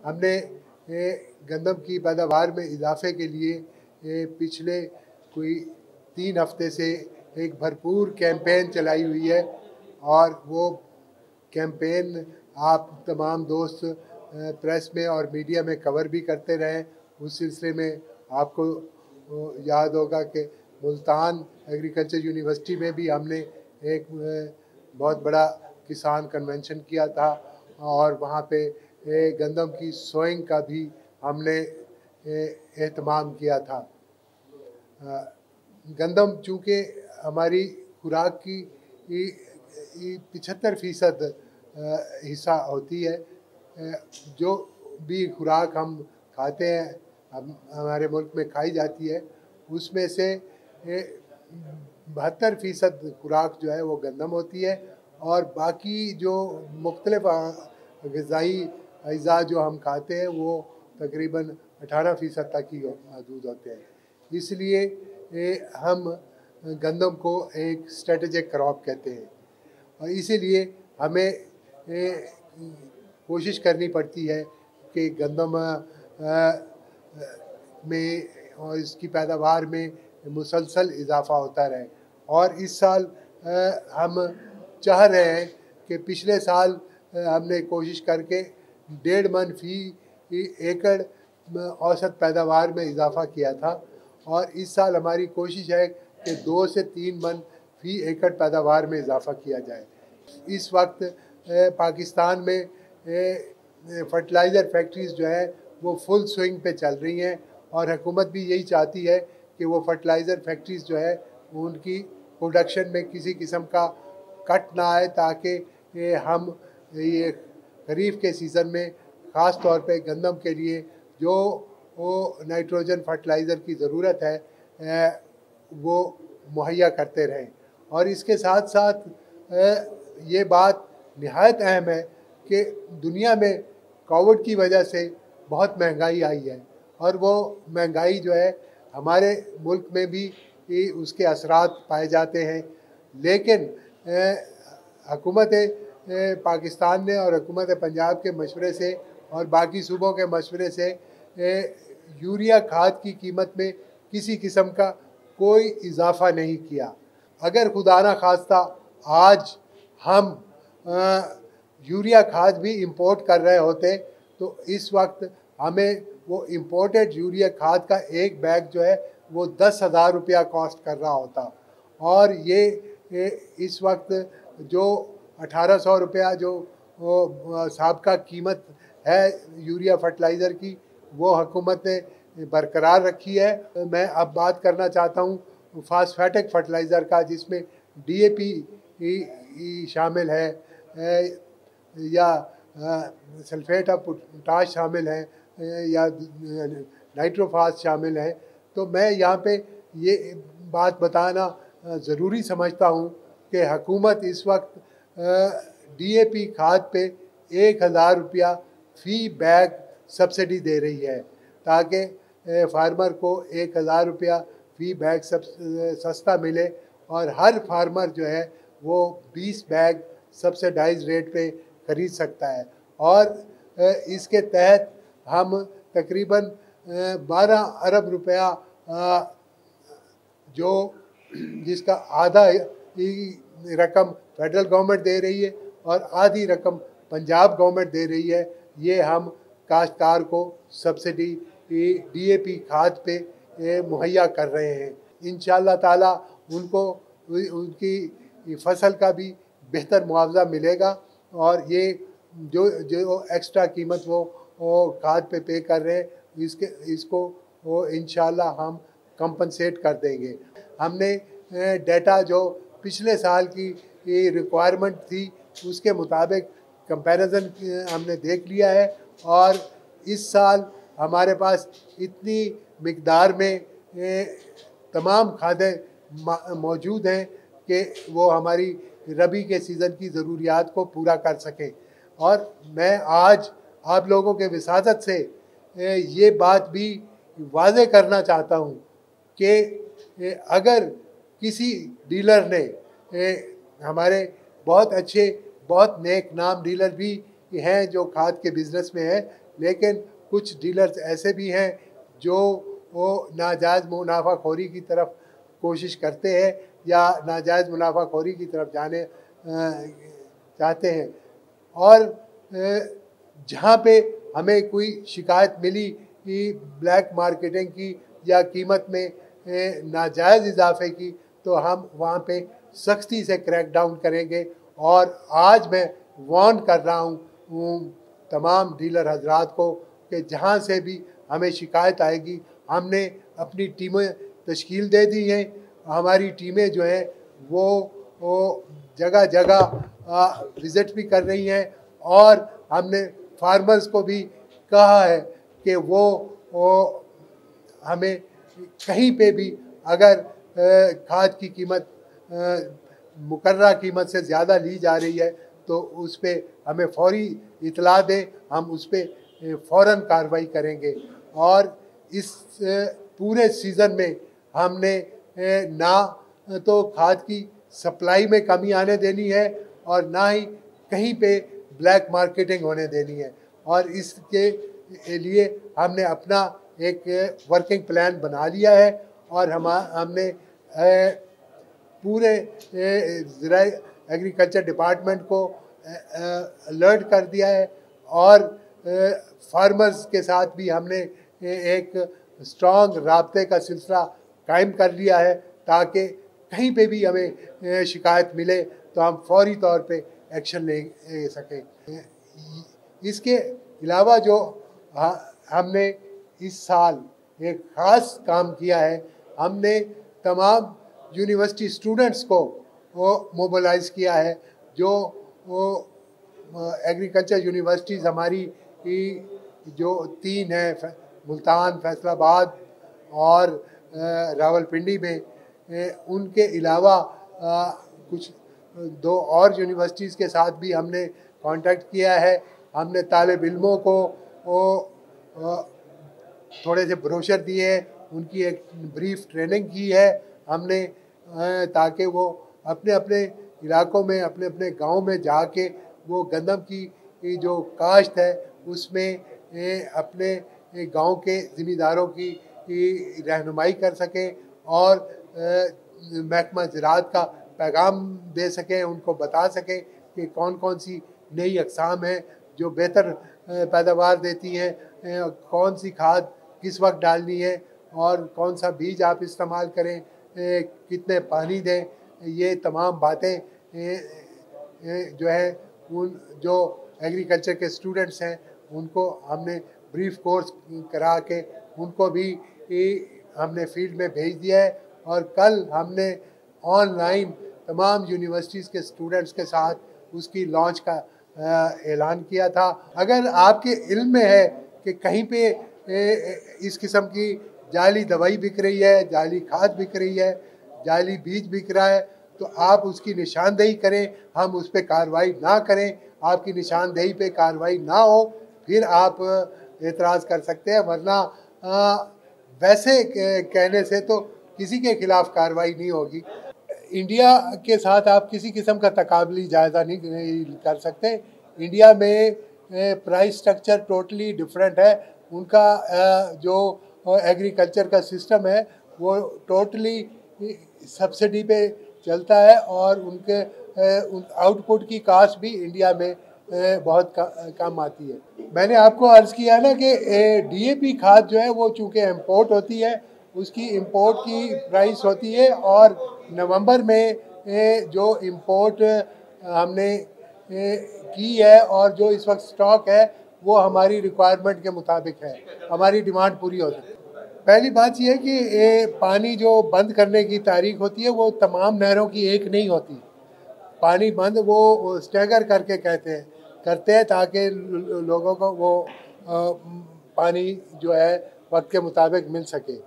हमने गंदम की पैदावार में इजाफे के लिए पिछले कोई 3 हफ्ते से एक भरपूर कैंपेन चलाई हुई है और वो कैंपेन आप तमाम दोस्त प्रेस में और मीडिया में कवर भी करते रहे। उस सिलसिले में आपको याद होगा कि मुल्तान एग्रीकल्चर यूनिवर्सिटी में भी हमने एक बहुत बड़ा किसान कन्वेंशन किया था और वहाँ पे गंदम की सोइंग का भी हमने एहतमाम किया था। गंदम चूँकि हमारी खुराक की 75% हिस्सा होती है, जो भी खुराक हम खाते हैं हमारे मुल्क में खाई जाती है, उसमें से 72% खुराक जो है वो गंदम होती है और बाकी जो मुख्तलिफ ग़िज़ाई अज़ा जो हम खाते हैं वो तकरीबन 18% तक ही मौजूद होते हैं। इसलिए हम गंदम को एक स्ट्रेटेजिक क्रॉप कहते हैं और इसीलिए हमें कोशिश करनी पड़ती है कि गंदम में और इसकी पैदावार में मुसलसल इजाफ़ा होता रहे। और इस साल हम चाह रहे हैं कि पिछले साल हमने कोशिश करके 1.5 मन फ़ी एकड़ औसत पैदावार में इजाफ़ा किया था और इस साल हमारी कोशिश है कि 2 से 3 मन फ़ी एकड़ पैदावार में इजाफ़ा किया जाए। इस वक्त पाकिस्तान में फर्टिलाइज़र फैक्ट्रीज़ जो है वो फुल स्विंग पे चल रही हैं और हुकूमत भी यही चाहती है कि वो फर्टिलाइज़र फैक्ट्रीज़ जो है उनकी प्रोडक्शन में किसी किस्म का कट ना आए, ताकि हम ये खरीफ के सीज़न में ख़ास तौर पे गंदम के लिए जो वो नाइट्रोजन फर्टिलाइज़र की ज़रूरत है वो मुहैया करते रहें। और इसके साथ साथ ये बात निहायत अहम है कि दुनिया में कोविड की वजह से बहुत महंगाई आई है और वो महंगाई जो है हमारे मुल्क में भी उसके असरात पाए जाते हैं, लेकिन हुकूमत पाकिस्तान ने और हुकूमत पंजाब के मशवरे से और बाकी सूबों के मशवरे से यूरिया खाद की कीमत में किसी किस्म का कोई इजाफ़ा नहीं किया। अगर खुदा न खास्ता आज हम यूरिया खाद भी इंपोर्ट कर रहे होते तो इस वक्त हमें वो इंपोर्टेड यूरिया खाद का एक बैग जो है वो 10,000 रुपया कॉस्ट कर रहा होता और ये इस वक्त जो 1,800 रुपया जो साबका कीमत है यूरिया फर्टिलाइज़र की वो हुकूमत ने बरकरार रखी है। मैं अब बात करना चाहता हूँ फास्फेटिक फर्टिलाइज़र का, जिसमें DAP शामिल है या सल्फेट ऑफ पोटाश शामिल है या नाइट्रोफास शामिल है। तो मैं यहाँ पे ये बात बताना ज़रूरी समझता हूँ कि हुकूमत इस वक्त DAP खाद पे 1,000 रुपया फ़ी बैग सब्सिडी दे रही है, ताकि फार्मर को 1,000 रुपया फ़ी बैग सस्ता मिले और हर फार्मर जो है वो 20 बैग सब्सिडाइज रेट पे ख़रीद सकता है। और इसके तहत हम तकरीबन 12 अरब रुपया जो जिसका आधा रकम फेडरल गवर्नमेंट दे रही है और आधी रकम पंजाब गवर्नमेंट दे रही है, ये हम काश्तकार को सब्सिडी DAP खाद पे मुहैया कर रहे हैं। इंशाअल्लाह ताला उनको उनकी फसल का भी बेहतर मुआवजा मिलेगा और ये जो एक्स्ट्रा कीमत वो खाद पे कर रहे हैं इसको वो इंशाअल्लाह हम कंपनसेट कर देंगे। हमने डेटा जो पिछले साल की रिक्वायरमेंट थी उसके मुताबिक कंपैरिजन हमने देख लिया है और इस साल हमारे पास इतनी मिकदार में तमाम खादें मौजूद हैं कि वो हमारी रबी के सीज़न की ज़रूरियात को पूरा कर सकें। और मैं आज आप लोगों के विसादत से ये बात भी वाज़े करना चाहता हूँ कि अगर किसी डीलर ने हमारे बहुत अच्छे बहुत नेक नाम डीलर भी हैं जो खाद के बिज़नेस में हैं, लेकिन कुछ डीलर्स ऐसे भी हैं जो वो नाजायज़ मुनाफाखोरी की तरफ कोशिश करते हैं या नाजायज़ मुनाफाखोरी की तरफ जाने चाहते हैं। और जहाँ पे हमें कोई शिकायत मिली कि ब्लैक मार्केटिंग की या कीमत में नाजायज़ इजाफे की, तो हम वहाँ पे सख्ती से क्रैक डाउन करेंगे। और आज मैं वार्न कर रहा हूँ तमाम डीलर हजरात को कि जहाँ से भी हमें शिकायत आएगी, हमने अपनी टीमें तश्कील दे दी हैं। हमारी टीमें जो हैं वो जगह जगह विज़िट भी कर रही हैं और हमने फार्मर्स को भी कहा है कि वो हमें कहीं पे भी अगर खाद की कीमत मुकर्ररा कीमत से ज़्यादा ली जा रही है तो उस पर हमें फौरी इतला दें, हम उस पर फ़ौरन कार्रवाई करेंगे। और इस पूरे सीज़न में हमने ना तो खाद की सप्लाई में कमी आने देनी है और ना ही कहीं पे ब्लैक मार्केटिंग होने देनी है। और इसके लिए हमने अपना एक वर्किंग प्लान बना लिया है और हमने पूरे ज़राई एग्रीकल्चर डिपार्टमेंट को अलर्ट कर दिया है और फार्मर्स के साथ भी हमने एक स्ट्रॉन्ग राब्ते का सिलसिला कायम कर लिया है ताकि कहीं पे भी हमें शिकायत मिले तो हम फौरी तौर पे एक्शन ले सकें। इसके अलावा जो हमने इस साल एक ख़ास काम किया है, हमने तमाम यूनिवर्सिटी स्टूडेंट्स को वो मोबिलाइज़ किया है। जो वो एग्रीकल्चर यूनिवर्सिटीज़ हमारी जो 3 हैं, मुल्तान, फैसलाबाद और रावलपिंडी में, उनके अलावा कुछ 2 और यूनिवर्सिटीज़ के साथ भी हमने कांटेक्ट किया है। हमने तालिब इल्मों को थोड़े से ब्रोशर दिए हैं, उनकी एक ब्रीफ ट्रेनिंग की है हमने ताकि वो अपने अपने इलाकों में, अपने अपने गांव में जाके वो गंदम की जो काश्त है उसमें अपने गांव के ज़मींदारों की रहनुमाई कर सकें और महकमा ज़राअत का पैगाम दे सकें, उनको बता सकें कि कौन कौन सी नई अक़साम हैं जो बेहतर पैदावार देती हैं, कौन सी खाद किस वक्त डालनी है और कौन सा बीज आप इस्तेमाल करें, कितने पानी दें। ये तमाम बातें जो है उन जो एग्रीकल्चर के स्टूडेंट्स हैं उनको हमने ब्रीफ कोर्स करा के उनको भी हमने फील्ड में भेज दिया है। और कल हमने ऑनलाइन तमाम यूनिवर्सिटीज़ के स्टूडेंट्स के साथ उसकी लॉन्च का ऐलान किया था। अगर आपके इल्म में है कि कहीं पे इस किस्म की जाली दवाई बिक रही है, जाली खाद बिक रही है, जाली बीज बिक रहा है, तो आप उसकी निशानदेही करें, हम उस पर कार्रवाई ना करें। आपकी निशानदेही पे कार्रवाई ना हो फिर आप एतराज़ कर सकते हैं, वरना वैसे कहने से तो किसी के ख़िलाफ़ कार्रवाई नहीं होगी। इंडिया के साथ आप किसी किस्म का तकाबली जायज़ा नहीं कर सकते। इंडिया में प्राइस स्ट्रक्चर टोटली डिफरेंट है। उनका जो एग्रीकल्चर का सिस्टम है वो टोटली सब्सिडी पे चलता है और उनके आउटपुट की कास्ट भी इंडिया में बहुत कम आती है। मैंने आपको अर्ज़ किया ना कि डीएपी खाद जो है वो चूँकि इम्पोर्ट होती है, उसकी इम्पोर्ट की प्राइस होती है और नवंबर में जो इम्पोर्ट हमने की है और जो इस वक्त स्टॉक है वो हमारी रिक्वायरमेंट के मुताबिक है, हमारी डिमांड पूरी हो सकती है। पहली बात यह है कि पानी जो बंद करने की तारीख होती है वो तमाम नहरों की एक नहीं होती। पानी बंद वो स्टैगर करके करते हैं ताकि लोगों को वो पानी जो है वक्त के मुताबिक मिल सके।